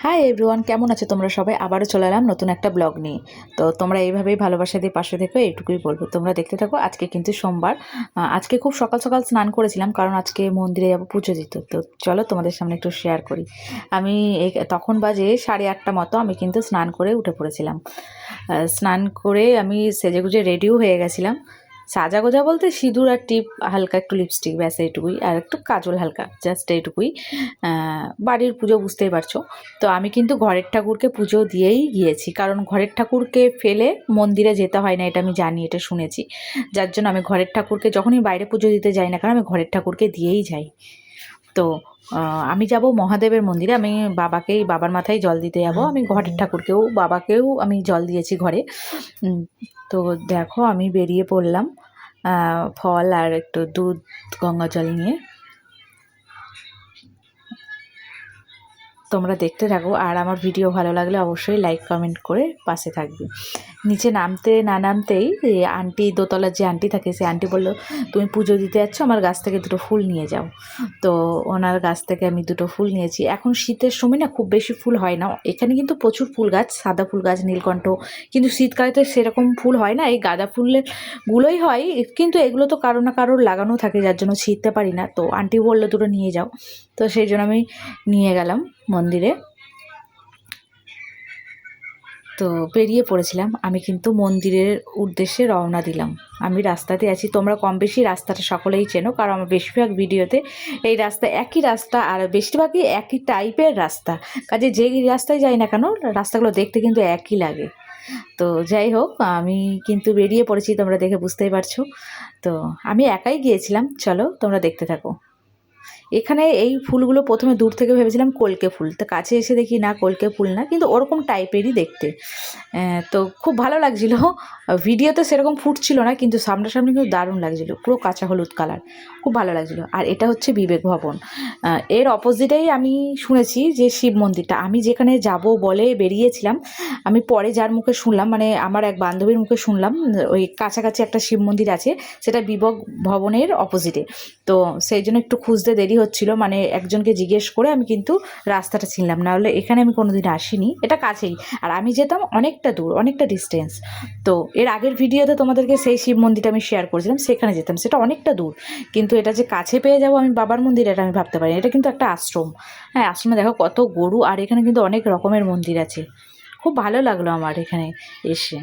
Hi everyone, কেমন আছো তোমরা সবাই? আবারও চলে এলাম নতুন একটা ব্লগ নিয়ে। তো তোমরা এইভাবেই ভালোবাসা দিয়ে পাশে থেকো, এইটুকুই বলবো। তোমরা দেখতে থাকো। আজকে কিন্তু সোমবার। আজকে খুব সকাল সকাল স্নান করেছিলাম, কারণ আজকে মন্দিরে যাবো পুজো দিতে। তো চলো তোমাদের সামনে একটু শেয়ার করি। আমি তখন বাজে 8:30 মতো, আমি কিন্তু স্নান করে উঠে পড়েছিলাম। স্নান করে আমি সেজেগুজে রেডিও হয়ে গেছিলাম। সাজা গোজা বলতে সিঁদুর আর টিপ, হালকা একটু লিপস্টিক, ব্যাস এইটুকুই, আর একটু কাজল হালকা, জাস্ট এইটুকুই। বাড়ির পুজো বুঝতেই পারছো। তো আমি কিন্তু ঘরের ঠাকুরকে পুজো দিয়েই গিয়েছি, কারণ ঘরের ঠাকুরকে ফেলে মন্দিরে যেতে হয় না, এটা আমি জানি, এটা শুনেছি। যার জন্য আমি ঘরের ঠাকুরকে, যখনই বাইরে পুজো দিতে যাই না কারণ, আমি ঘরের ঠাকুরকে দিয়েই যাই। তো আমি যাব মহাদেবের মন্দিরে। আমি বাবার মাথায় জল দিতে যাব। আমি ঘরের ঠাকুরকেও, বাবাকেও আমি জল দিয়েছি ঘরে। তো দেখো, আমি বেরিয়ে পড়লাম ফল আর একটু দুধ, গঙ্গা জল নিয়ে। তোমরা দেখতে থাকো, আর আমার ভিডিও ভালো লাগলে অবশ্যই লাইক কমেন্ট করে পাশে থাকবে। নিচে নামতে না নামতেই আন্টি, দোতলার যে আন্টি থাকে, সে আন্টি বললো, তুমি পুজো দিতে যাচ্ছ, আমার গাছ থেকে দুটো ফুল নিয়ে যাও। তো ওনার গাছ থেকে আমি দুটো ফুল নিয়েছি। এখন শীতের সময় না খুব বেশি ফুল হয় না এখানে, কিন্তু প্রচুর ফুল গাছ, সাদা ফুল গাছ, নীলকণ্ঠ। কিন্তু শীতকালে তো সেরকম ফুল হয় না, এই গাঁদা ফুলের গুলোই হয়। কিন্তু এগুলো তো কারো না কারোর লাগানো থাকে, যার জন্য ছিঁড়তে পারি না। তো আন্টি বললো দুটো নিয়ে যাও। তো সেই জন্য আমি নিয়ে গেলাম মন্দিরে। তো বেরিয়ে পড়েছিলাম, আমি কিন্তু মন্দিরের উদ্দেশ্যে রওনা দিলাম। আমি রাস্তাতে আছি, তোমরা কম বেশি রাস্তাটা সকলেই চেনো, কারণ আমার বেশিরভাগ ভিডিওতে এই রাস্তা, একই রাস্তা, আর বেশিরভাগই একই টাইপের রাস্তা। কাজে যে রাস্তায় যাই না কেন, রাস্তাগুলো দেখতে কিন্তু একই লাগে। তো যাই হোক, আমি কিন্তু বেরিয়ে পড়েছি, তোমরা দেখে বুঝতেই পারছো। তো আমি একাই গিয়েছিলাম, চলো তোমরা দেখতে থাকো। এখানে এই ফুলগুলো প্রথমে দূর থেকে ভেবেছিলাম কলকে ফুল, তো কাছে এসে দেখি না, কলকে ফুল না, কিন্তু ওরকম টাইপেরই দেখতে। তো খুব ভালো লাগছিল। ভিডিওতে সেরকম ফুটছিল না, কিন্তু সামনাসামনি কিন্তু দারুণ লাগছিল, পুরো কাঁচা হলুদ কালার, খুব ভালো লাগছিল। আর এটা হচ্ছে বিবেক ভবন। এর অপোজিটেই আমি শুনেছি যে শিব মন্দিরটা। আমি যেখানে যাব বলে বেরিয়েছিলাম, আমি পরে যার মুখে শুনলাম, মানে আমার এক বান্ধবীর মুখে শুনলাম, ওই কাছাকাছি একটা শিব মন্দির আছে, সেটা বিবেক ভবনের অপোজিটে। তো সেই জন্য একটু খুঁজতে দেরি হচ্ছিল, মানে একজনকে জিজ্ঞেস করে আমি কিন্তু রাস্তাটা চিনলাম, না হলে এখানে আমি কোনোদিন আসিনি। এটা কাছেই, আর আমি যেতাম অনেকটা দূর, অনেকটা ডিস্টেন্স। তো এর আগের ভিডিওতে তোমাদেরকে সেই শিব মন্দিরটা আমি শেয়ার করেছিলাম, সেখানে যেতাম, সেটা অনেকটা দূর। কিন্তু এটা যে কাছে পেয়ে যাবো আমি বাবার মন্দির, এটা আমি ভাবতে পারি। এটা কিন্তু একটা আশ্রম। হ্যাঁ, আশ্রমে দেখো কত গরু, আর এখানে কিন্তু অনেক রকমের মন্দির আছে। খুব ভালো লাগলো আমার এখানে এসে।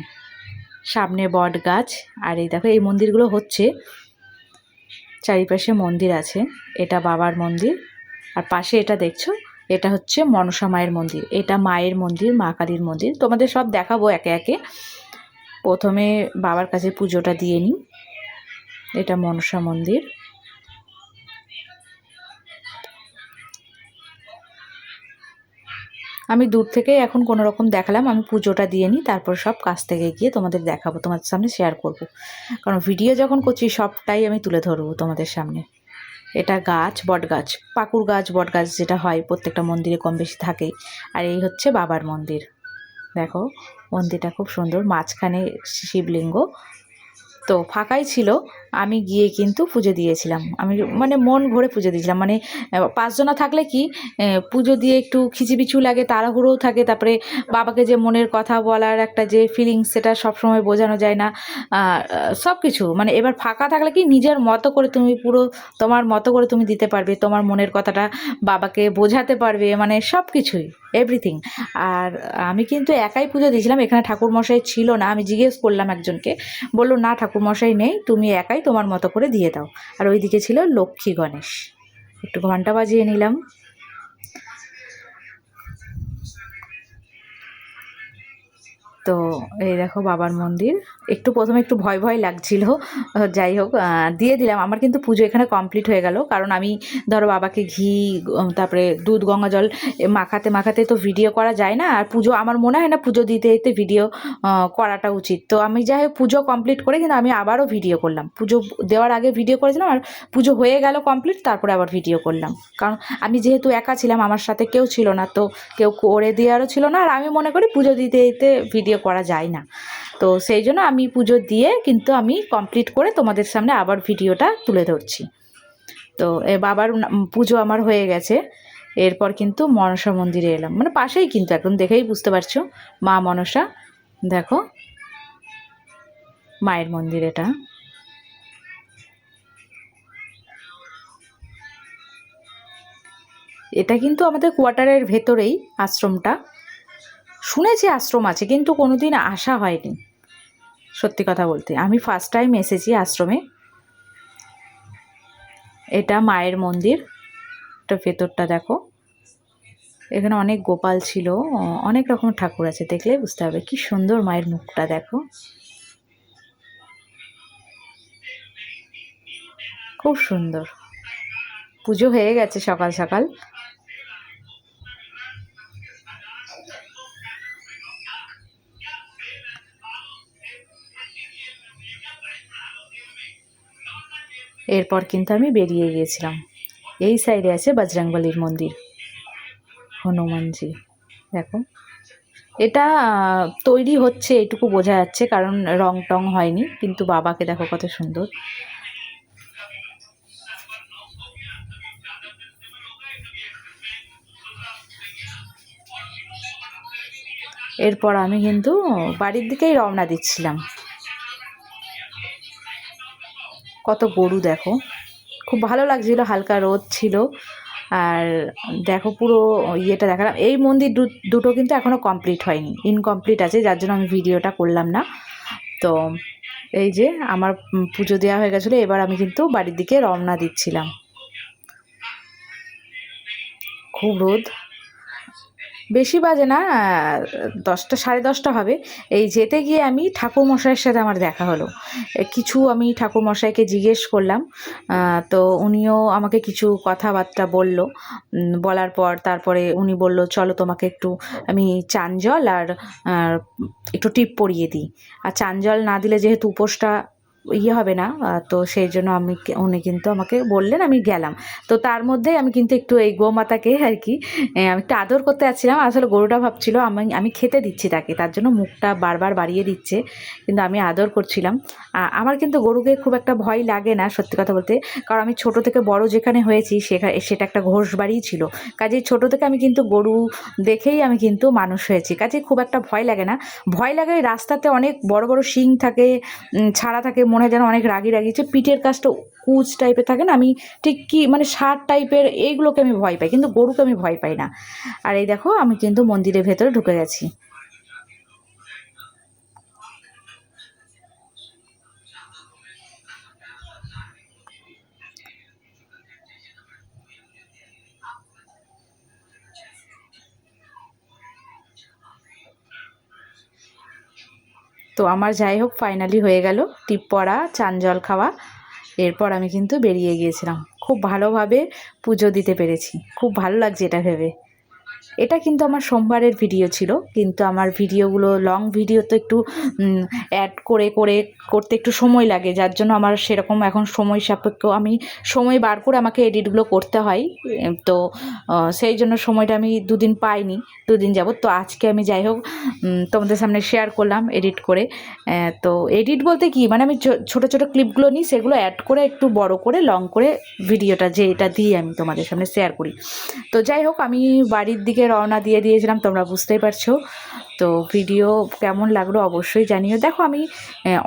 সামনে বট গাছ, আর এই দেখো এই মন্দিরগুলো হচ্ছে, চারিপাশে মন্দির আছে। এটা বাবার মন্দির, আর পাশে এটা দেখছো, এটা হচ্ছে মনসা মায়ের মন্দির। এটা মায়ের মন্দির, মা কালীর মন্দির। তোমাদের সব দেখাবো একে একে। প্রথমে বাবার কাছে পুজোটা দিয়ে নিই। এটা মনসা মন্দির। আমি দূর থেকেই এখন কোনো রকম দেখালাম, আমি পুজোটা দিয়ে নিই, তারপর সব কাছ থেকে গিয়ে তোমাদের দেখাবো, তোমাদের সামনে শেয়ার করব। কারণ ভিডিও যখন করছি সবটাই আমি তুলে ধরবো তোমাদের সামনে। এটা গাছ, বট গাছ, পাকুড় গাছ, বট গাছ, যেটা হয় প্রত্যেকটা মন্দিরে কম বেশি থাকেই। আর এই হচ্ছে বাবার মন্দির। দেখো মন্দিরটা খুব সুন্দর, মাঝখানে শিবলিঙ্গ। তো ফাঁকাই ছিল, আমি গিয়ে কিন্তু পুজো দিয়েছিলাম। আমি মানে মন ভরে পুজো দিয়েছিলাম। মানে 5 জনা থাকলে কি পুজো দিয়ে একটু খিচিবিচু লাগে, তাড়াহুড়োও থাকে। তারপরে বাবাকে যে মনের কথা বলার একটা যে ফিলিংস, সেটা সবসময় বোঝানো যায় না। সব কিছু মানে, এবার ফাঁকা থাকলে কি নিজের মতো করে তুমি পুরো তোমার মতো করে তুমি দিতে পারবে, তোমার মনের কথাটা বাবাকে বোঝাতে পারবে, মানে সব কিছুই, এভরিথিং। আর আমি কিন্তু একাই পুজো দিয়েছিলাম, এখানে ঠাকুরমশাই ছিল না। আমি জিজ্ঞেস করলাম একজনকে, বললো না ঠাকুরমশাই নেই, তুমি একাই তোমার মতো করে দিয়ে দাও। আর ওইদিকে ছিল লক্ষ্মী গণেশ। একটু ঘন্টা বাজিয়ে নিলাম। তো এই দেখো বাবার মন্দির। একটু প্রথমে একটু ভয় ভয় লাগছিল, যাই হোক দিয়ে দিলাম। আমার কিন্তু পুজো এখানে কমপ্লিট হয়ে গেল, কারণ আমি ধরো বাবাকে ঘি, তারপরে দুধ, গঙ্গা জল মাখাতে মাখাতে তো ভিডিও করা যায় না। আর পুজো, আমার মনে হয় না পুজো দিতে দিতে ভিডিও করাটা উচিত। তো আমি যাই হোক পুজো কমপ্লিট করে কিন্তু আমি আবারও ভিডিও করলাম। পুজো দেওয়ার আগে ভিডিও করেছিলাম, আর পুজো হয়ে গেল কমপ্লিট, তারপরে আবার ভিডিও করলাম। কারণ আমি যেহেতু একা ছিলাম, আমার সাথে কেউ ছিল না, তো কেউ করে দেওয়ারও ছিল না। আর আমি মনে করি পুজো দিতে দিতে ভিডিও করা যায় না। তো সেই জন্য আমি পুজো দিয়ে কিন্তু আমি কমপ্লিট করে তোমাদের সামনে আবার ভিডিওটা তুলে ধরছি। তো বাবার পুজো আমার হয়ে গেছে। এরপর কিন্তু মনসা মন্দিরে এলাম, মানে পাশেই কিন্তু, এখন দেখেই বুঝতে পারছো মা মনসা। দেখো মায়ের মন্দির এটা। এটা কিন্তু আমাদের কোয়ার্টারের ভেতরেই আশ্রমটা। শুনেছি আশ্রম আছে, কিন্তু কোনোদিন আসা হয়নি সত্যি কথা বলতে। আমি ফার্স্ট টাইম এসেছি আশ্রমে। এটা মায়ের মন্দির, এটা ভেতরটা দেখো। এখানে অনেক গোপাল ছিল, অনেক রকম ঠাকুর আছে, দেখলেই বুঝতে হবে। কি সুন্দর মায়ের মুখটা দেখো, খুব সুন্দর। পুজো হয়ে গেছে সকাল সকাল। এরপর কিন্তু আমি বেরিয়ে গিয়েছিলাম। এই সাইডে আছে বজরংবলীর মন্দির, হনুমানজি। দেখো এটা তৈরি হচ্ছে এটুকু বোঝা যাচ্ছে, কারণ রং টং হয়নি, কিন্তু বাবাকে দেখো কত সুন্দর। এরপর আমি কিন্তু বাড়ির দিকেই রওনা দিচ্ছিলাম। কত গরু দেখো, খুব ভালো লাগছিল, হালকা রোদ ছিল। আর দেখো পুরো ইয়েটা দেখালাম। এই মন্দির দুটো কিন্তু এখনও কমপ্লিট হয়নি, ইনকমপ্লিট আছে, যার জন্য আমি ভিডিওটা করলাম না। তো এই যে আমার পুজো দেওয়া হয়ে গেছিলো, এবার আমি কিন্তু বাড়ির দিকে রওনা দিচ্ছিলাম। খুব রোদ, বেশি বাজে না, 10টা 10:30 হবে। এই যেতে গিয়ে আমি ঠাকুরমশাইয়ের সাথে আমার দেখা হলো। কিছু আমি ঠাকুরমশাইকে জিজ্ঞেস করলাম, তো উনিও আমাকে কিছু কথাবার্তা বলল। বলার পর তারপরে উনি বলল, চলো তোমাকে একটু আমি চান জল আর একটু টিপ পরিয়ে দিই। আর চান জল না দিলে যেহেতু উপোসটা ইয়ে হবে না, তো সেই জন্য উনি কিন্তু আমাকে বললেন, আমি গেলাম। তো তার মধ্যে আমি কিন্তু একটু এই গোমাতাকে আর কি আমি একটু আদর করতে যাচ্ছিলাম। আসলে গরুটা ভাবছিল আমি খেতে দিচ্ছি তাকে, তার জন্য মুখটা বারবার বাড়িয়ে দিচ্ছে, কিন্তু আমি আদর করছিলাম। আমার কিন্তু গরুকে খুব একটা ভয় লাগে না সত্যি কথা বলতে, কারণ আমি ছোট থেকে বড় যেখানে হয়েছি সেটা একটা ঘোষ বাড়িই ছিল। কাজেই ছোট থেকে আমি কিন্তু গরু দেখেই আমি কিন্তু মানুষ হয়েছি, কাজেই খুব একটা ভয় লাগে না। ভয় লাগে রাস্তাতে অনেক বড় বড় শিং থাকে, ছাড়া থাকে, মনে হয় যেন অনেক রাগি রাগিছে, পিঠের কাজটা কুচ টাইপের থাকে না, আমি ঠিক কি মানে ষাঁড় টাইপের, এইগুলোকে আমি ভয় পাই, কিন্তু গরুকে আমি ভয় পাই না। আর এই দেখো আমি কিন্তু মন্দিরের ভেতরে ঢুকে গেছি। তো আমার যাই হোক ফাইনালি হয়ে গেল টিপ পরা, চান জল খাওয়া। এরপর আমি কিন্তু বেরিয়ে গিয়েছিলাম। খুব ভালোভাবে পুজো দিতে পেরেছি, খুব ভালো লাগছে এটা ভেবে। এটা কিন্তু আমার সোমবারের ভিডিও ছিল, কিন্তু আমার ভিডিওগুলো লং ভিডিও তো একটু অ্যাড করতে একটু সময় লাগে, যার জন্য আমার সেরকম এখন সময় সাপেক্ষ, আমি সময় বার করে আমাকে এডিটগুলো করতে হয়। তো সেই জন্য সময়টা আমি দুদিন পাইনি, দুদিন যাবত। তো আজকে আমি যাই হোক তোমাদের সামনে শেয়ার করলাম এডিট করে। তো এডিট বলতে কি, মানে আমি ছোটো ছোটো ক্লিপগুলো নিই, সেগুলো অ্যাড করে একটু বড় করে লং করে ভিডিওটা যে এটা দিয়ে আমি তোমাদের সামনে শেয়ার করি। তো যাই হোক আমি বাড়ির দিকে রওনা দিয়েছিলাম, তোমরা বুঝতেই পারছো। তো ভিডিও কেমন লাগলো অবশ্যই জানিও। দেখো আমি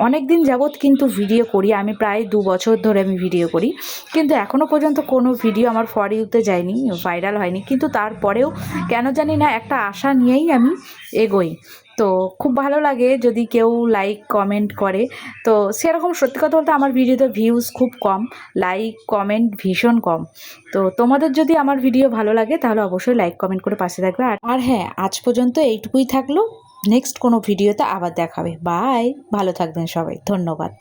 অনেক দিন যাবৎ কিন্তু ভিডিও করি, আমি প্রায় 2 বছর ধরে আমি ভিডিও করি, কিন্তু এখনও পর্যন্ত কোনো ভিডিও আমার ফর ইউতে যায়নি, ভাইরাল হয়নি। কিন্তু তারপরেও কেন জানি না একটা আশা নিয়েই আমি এগোই। তো খুব ভালো লাগে যদি কেউ লাইক কমেন্ট করে। তো সেরকম সত্যি কথা বলতে আমার ভিডিওতে ভিউজ খুব কম, লাইক কমেন্ট ভীষণ কম। তো তোমাদের যদি আমার ভিডিও ভালো লাগে তাহলে অবশ্যই লাইক কমেন্ট করে পাশে থাকবে। আর হ্যাঁ, আজ পর্যন্ত এইটুকুই থাকলো, নেক্সট কোনো ভিডিওতে আবার দেখাবে। বাই, ভালো থাকবেন সবাই, ধন্যবাদ।